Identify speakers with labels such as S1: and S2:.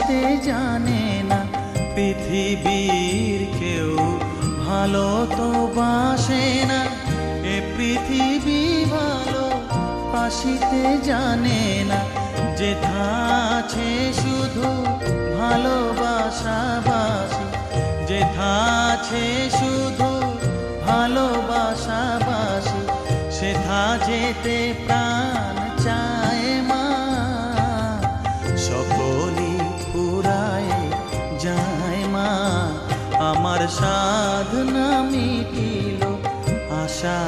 S1: আসিতে জানে না। পৃথিবীর কেউ ভালো তো বাসে না, এ পৃথিবী ভালো আসিতে জানে না। যেথা আছে শুধু ভালোবাসাবাসি, যেথা আছে শুধু ভালোবাসাবাসি, সেথা যেতে প্রাণ চায় মা। সকলই ফুরায় যায় মা, আমার সাধনা মিটিল, আশা